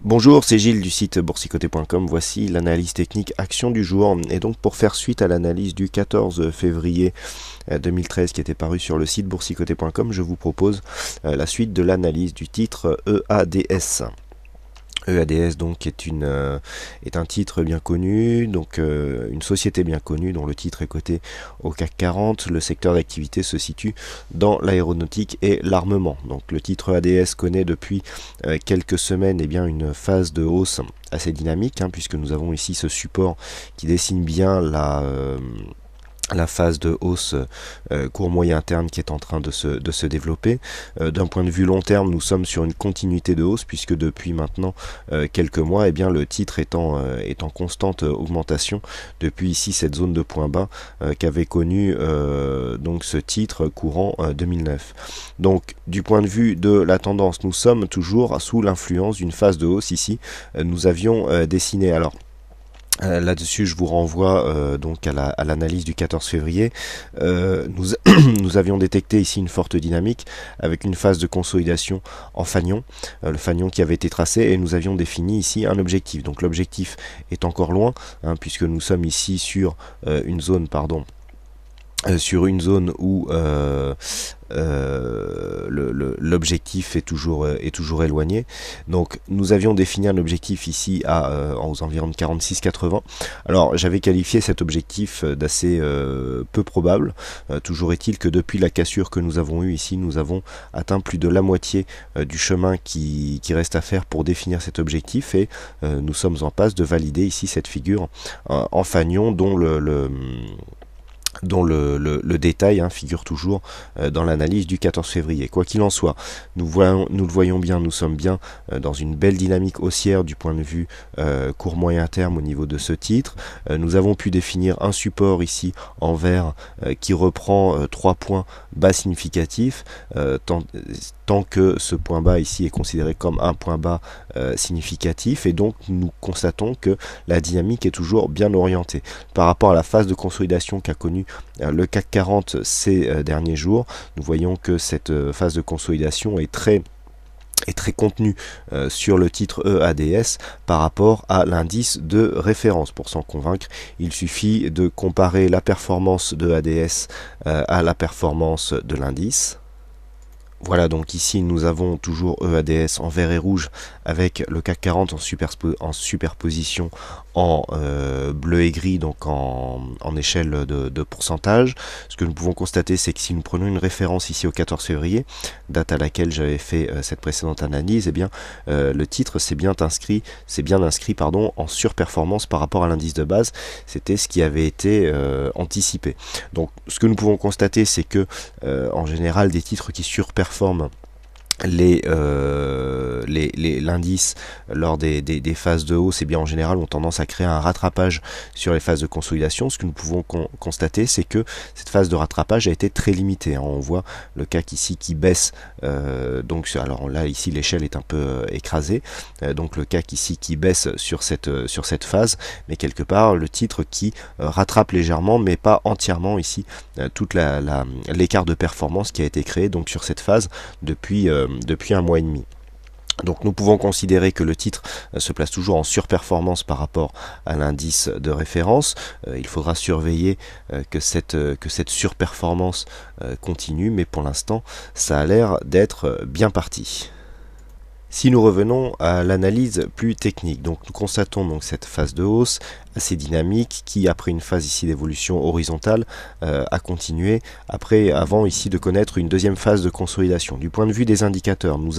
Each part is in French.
Bonjour, c'est Gilles du site boursicoté.com. Voici l'analyse technique action du jour. Et donc pour faire suite à l'analyse du 14 février 2013 qui était parue sur le site boursicoté.com, je vous propose la suite de l'analyse du titre EADS. EADS donc est un titre bien connu, donc une société bien connue dont le titre est coté au CAC 40. Le secteur d'activité se situe dans l'aéronautique et l'armement. Donc le titre EADS connaît depuis quelques semaines une phase de hausse assez dynamique, puisque nous avons ici ce support qui dessine bien la phase de hausse court moyen terme qui est en train de se développer. D'un point de vue long terme, nous sommes sur une continuité de hausse, puisque depuis maintenant quelques mois, le titre est en constante augmentation depuis ici cette zone de point bas qu'avait connu donc ce titre courant 2009. Donc du point de vue de la tendance, nous sommes toujours sous l'influence d'une phase de hausse ici. Nous avions dessiné, alors là-dessus, je vous renvoie donc à l'analyse du 14 février. Nous avions détecté ici une forte dynamique avec une phase de consolidation en fanion, le fanion qui avait été tracé, et nous avions défini ici un objectif. Donc l'objectif est encore loin, puisque nous sommes ici sur une zone, où l'objectif est toujours éloigné. Donc nous avions défini un objectif ici aux environs de 46,80. Alors j'avais qualifié cet objectif d'assez peu probable. Toujours est-il que depuis la cassure que nous avons eue ici, nous avons atteint plus de la moitié du chemin qui reste à faire pour définir cet objectif, et nous sommes en passe de valider ici cette figure en fanion dont le détail figure toujours dans l'analyse du 14 février. Quoi qu'il en soit, nous le voyons bien, nous sommes bien dans une belle dynamique haussière du point de vue court moyen terme au niveau de ce titre. Nous avons pu définir un support ici en vert qui reprend 3 points bas significatifs, tant que ce point bas ici est considéré comme un point bas significatif, et donc nous constatons que la dynamique est toujours bien orientée. Par rapport à la phase de consolidation qu'a connue le CAC 40 ces derniers jours, nous voyons que cette phase de consolidation est très contenue sur le titre EADS par rapport à l'indice de référence. Pour s'en convaincre, il suffit de comparer la performance de EADS à la performance de l'indice. Voilà, donc ici nous avons toujours EADS en vert et rouge avec le CAC 40 en superposition en bleu et gris, donc en échelle de pourcentage. Ce que nous pouvons constater, c'est que si nous prenons une référence ici au 14 février, date à laquelle j'avais fait cette précédente analyse, le titre s'est bien inscrit en surperformance par rapport à l'indice de base. C'était ce qui avait été anticipé. Donc ce que nous pouvons constater, c'est que en général des titres qui surperforment l'indice lors des phases de hausse, en général ont tendance à créer un rattrapage sur les phases de consolidation. Ce que nous pouvons constater, c'est que cette phase de rattrapage a été très limitée. On voit le CAC ici qui baisse, alors là ici l'échelle est un peu écrasée, donc le CAC ici qui baisse sur cette phase, mais quelque part le titre qui rattrape légèrement, mais pas entièrement ici toute l'écart de performance qui a été créé donc sur cette phase depuis un mois et demi. Donc nous pouvons considérer que le titre se place toujours en surperformance par rapport à l'indice de référence. Il faudra surveiller que cette surperformance continue, mais pour l'instant ça a l'air d'être bien parti. Si nous revenons à l'analyse plus technique, donc nous constatons donc cette phase de hausse assez dynamique qui, après une phase ici d'évolution horizontale, a continué avant ici de connaître une deuxième phase de consolidation. Du point de vue des indicateurs, nous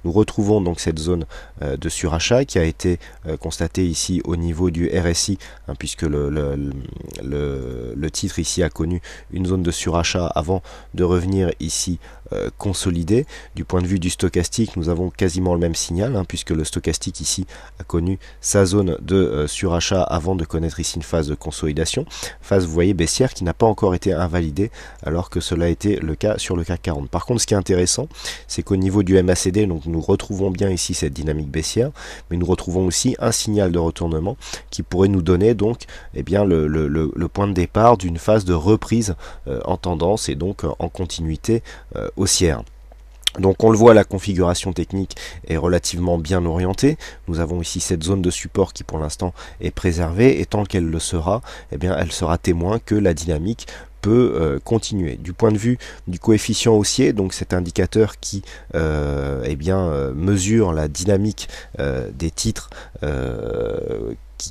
retrouvons donc cette zone de surachat qui a été constatée ici au niveau du RSI, puisque le titre ici a connu une zone de surachat avant de revenir ici consolidé. Du point de vue du stochastique, nous avons quasiment le même signal, puisque le stochastique ici a connu sa zone de surachat avant de connaître ici une phase de consolidation, phase vous voyez baissière qui n'a pas encore été invalidée alors que cela a été le cas sur le CAC 40. Par contre, ce qui est intéressant, c'est qu'au niveau du MACD, donc nous retrouvons bien ici cette dynamique baissière, mais nous retrouvons aussi un signal de retournement qui pourrait nous donner donc le point de départ d'une phase de reprise en tendance et donc en continuité haussière. Donc on le voit, la configuration technique est relativement bien orientée. Nous avons ici cette zone de support qui pour l'instant est préservée, et tant qu'elle le sera, eh bien elle sera témoin que la dynamique peut continuer. Du point de vue du coefficient haussier, donc cet indicateur qui mesure la dynamique des titres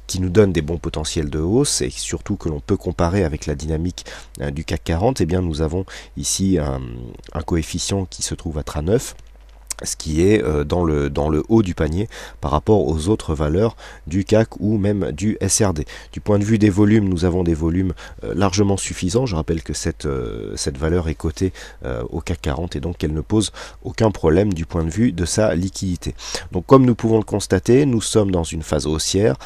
qui nous donne des bons potentiels de hausse, et surtout que l'on peut comparer avec la dynamique du CAC 40, eh bien nous avons ici un coefficient qui se trouve à 9, ce qui est dans le haut du panier par rapport aux autres valeurs du CAC ou même du SRD. Du point de vue des volumes, nous avons des volumes largement suffisants. Je rappelle que cette valeur est cotée au CAC 40, et donc elle ne pose aucun problème du point de vue de sa liquidité. Donc comme nous pouvons le constater, nous sommes dans une phase haussière,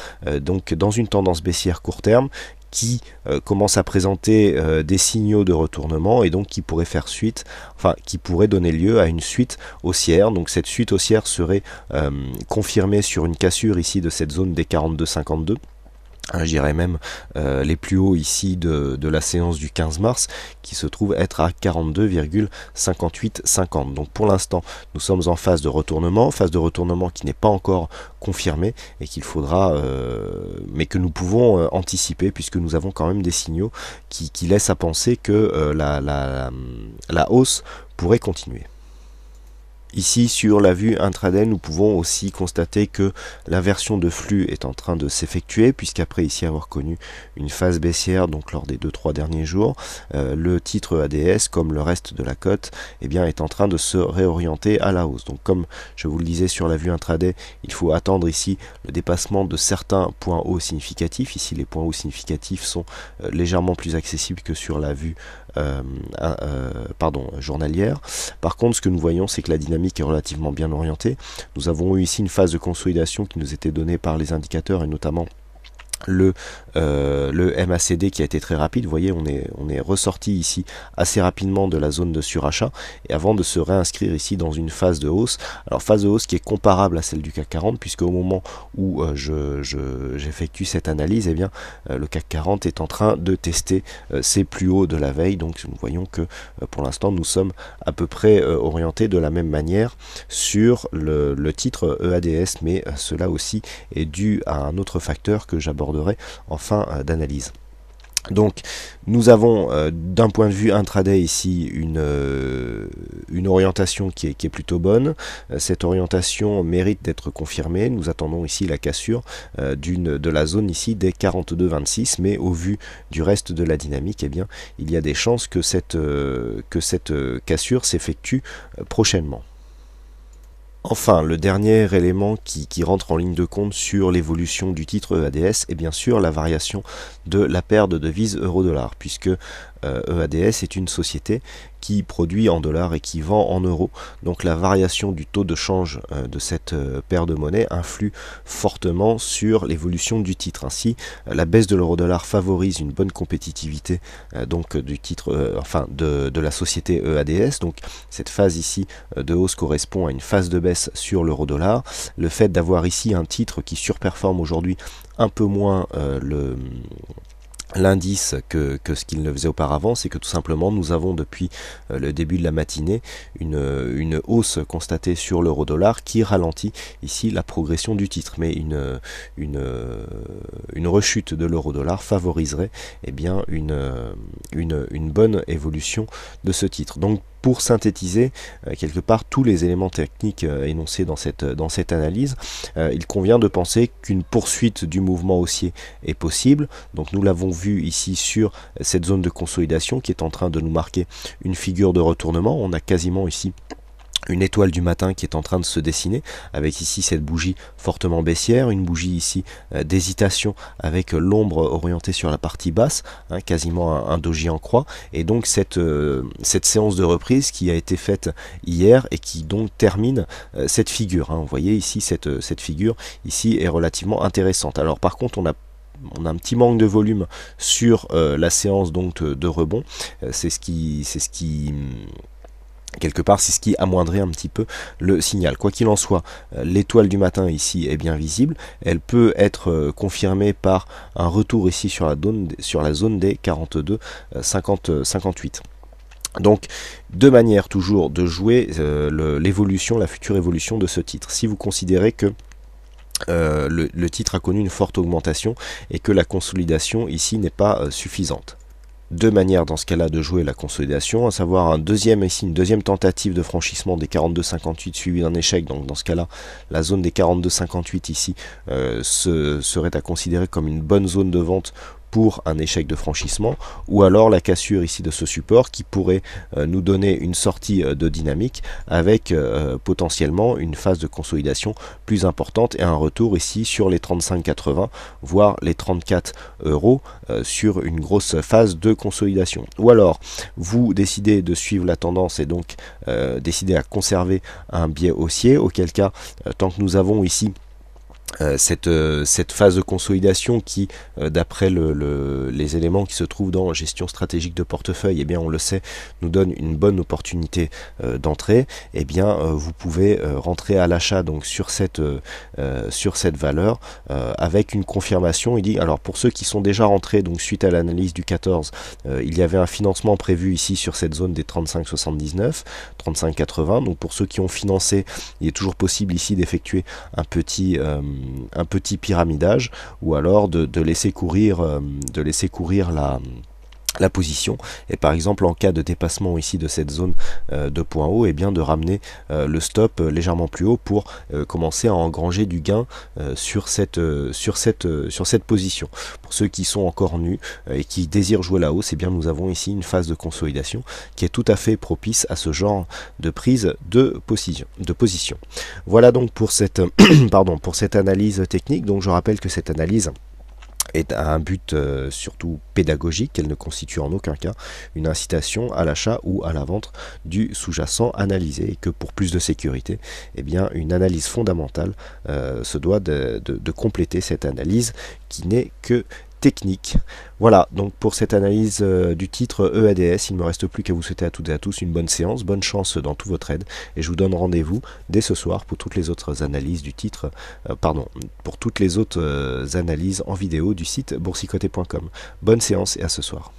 donc dans une tendance baissière court terme, qui commence à présenter des signaux de retournement, et donc qui pourrait faire suite, enfin qui pourrait donner lieu à une suite haussière. Donc cette suite haussière serait confirmée sur une cassure ici de cette zone des 42,52. Je dirais même les plus hauts ici de la séance du 15 mars, qui se trouve être à 42,5850. Donc pour l'instant nous sommes en phase de retournement qui n'est pas encore confirmée, et qu'il faudra mais que nous pouvons anticiper, puisque nous avons quand même des signaux qui laissent à penser que la hausse pourrait continuer. Ici, sur la vue intraday, nous pouvons aussi constater que l'inversion de flux est en train de s'effectuer, puisqu'après ici avoir connu une phase baissière, donc lors des 2-3 derniers jours, le titre ADS, comme le reste de la cote, eh bien, est en train de se réorienter à la hausse. Donc comme je vous le disais sur la vue intraday, il faut attendre ici le dépassement de certains points hauts significatifs. Ici, les points hauts significatifs sont légèrement plus accessibles que sur la vue journalière. Par contre, ce que nous voyons, c'est que la dynamique est relativement bien orientée. Nous avons eu ici une phase de consolidation qui nous était donnée par les indicateurs, et notamment le MACD qui a été très rapide. Vous voyez, on est ressorti ici assez rapidement de la zone de surachat, et avant de se réinscrire ici dans une phase de hausse. Alors phase de hausse qui est comparable à celle du CAC 40, puisque au moment où j'effectue cette analyse, eh bien le CAC 40 est en train de tester ses plus hauts de la veille. Donc nous voyons que pour l'instant nous sommes à peu près orientés de la même manière sur le titre EADS, mais cela aussi est dû à un autre facteur que j'aborderai en fin d'analyse. Donc nous avons d'un point de vue intraday ici une orientation qui est plutôt bonne. Cette orientation mérite d'être confirmée. Nous attendons ici la cassure de la zone ici des 42,26, mais au vu du reste de la dynamique, eh bien il y a des chances que cette cassure s'effectue prochainement. Enfin, le dernier élément qui rentre en ligne de compte sur l'évolution du titre EADS est bien sûr la variation de la paire de devises euro-dollar, puisque EADS est une société qui produit en dollars et qui vend en euros. Donc la variation du taux de change de cette paire de monnaies influe fortement sur l'évolution du titre. Ainsi, la baisse de l'euro-dollar favorise une bonne compétitivité donc du titre, de la société EADS. Donc cette phase ici de hausse correspond à une phase de baisse sur l'euro-dollar. Le fait d'avoir ici un titre qui surperforme aujourd'hui un peu moins l'indice que ce qu'il ne faisait auparavant, c'est que tout simplement nous avons depuis le début de la matinée une hausse constatée sur l'euro-dollar qui ralentit ici la progression du titre, mais une rechute de l'euro-dollar favoriserait eh bien une bonne évolution de ce titre. Donc pour synthétiser quelque part tous les éléments techniques énoncés dans cette analyse, il convient de penser qu'une poursuite du mouvement haussier est possible. Donc nous l'avons vu ici sur cette zone de consolidation qui est en train de nous marquer une figure de retournement. On a quasiment ici une étoile du matin qui est en train de se dessiner, avec ici cette bougie fortement baissière, une bougie ici d'hésitation avec l'ombre orientée sur la partie basse, quasiment un doji en croix, et donc cette séance de reprise qui a été faite hier et qui donc termine cette figure. Vous voyez ici cette figure ici est relativement intéressante. Alors par contre on a un petit manque de volume sur la séance donc de rebond. C'est ce qui quelque part, c'est ce qui amoindrait un petit peu le signal. Quoi qu'il en soit, l'étoile du matin ici est bien visible. Elle peut être confirmée par un retour ici sur la zone des 42,58. Donc, deux manières toujours de jouer l'évolution, la future évolution de ce titre. Si vous considérez que le titre a connu une forte augmentation et que la consolidation ici n'est pas suffisante. Deux manières dans ce cas-là de jouer la consolidation, à savoir une deuxième tentative de franchissement des 42,58 suivi d'un échec. Donc dans ce cas-là, la zone des 42,58 ici serait à considérer comme une bonne zone de vente pour un échec de franchissement, ou alors la cassure ici de ce support qui pourrait nous donner une sortie de dynamique avec potentiellement une phase de consolidation plus importante et un retour ici sur les 35,80 voire les 34 euros sur une grosse phase de consolidation. Ou alors vous décidez de suivre la tendance et donc décidez à conserver un biais haussier, auquel cas tant que nous avons ici cette phase de consolidation qui, d'après les éléments qui se trouvent dans gestion stratégique de portefeuille, eh bien on le sait, nous donne une bonne opportunité d'entrée, eh bien vous pouvez rentrer à l'achat donc sur cette valeur avec une confirmation. Il dit, alors pour ceux qui sont déjà rentrés, donc suite à l'analyse du 14, il y avait un financement prévu ici sur cette zone des 35,79, 35,80, donc pour ceux qui ont financé, il est toujours possible ici d'effectuer un petit pyramidage, ou alors de laisser courir la position, et par exemple en cas de dépassement ici de cette zone de point haut, et bien de ramener le stop légèrement plus haut pour commencer à engranger du gain sur cette position. Pour ceux qui sont encore nus et qui désirent jouer la hausse, et bien nous avons ici une phase de consolidation qui est tout à fait propice à ce genre de prise de position. Voilà donc pour cette pour cette analyse technique. Donc je rappelle que cette analyse est à un but surtout pédagogique, qu'elle ne constitue en aucun cas une incitation à l'achat ou à la vente du sous-jacent analysé, et que pour plus de sécurité, eh bien, une analyse fondamentale se doit de compléter cette analyse qui n'est que technique. Voilà donc pour cette analyse du titre EADS. Il ne me reste plus qu'à vous souhaiter à toutes et à tous une bonne séance, bonne chance dans tous vos trades, et je vous donne rendez-vous dès ce soir pour toutes les autres analyses du titre, pour toutes les autres analyses en vidéo du site boursicoté.com. Bonne séance et à ce soir.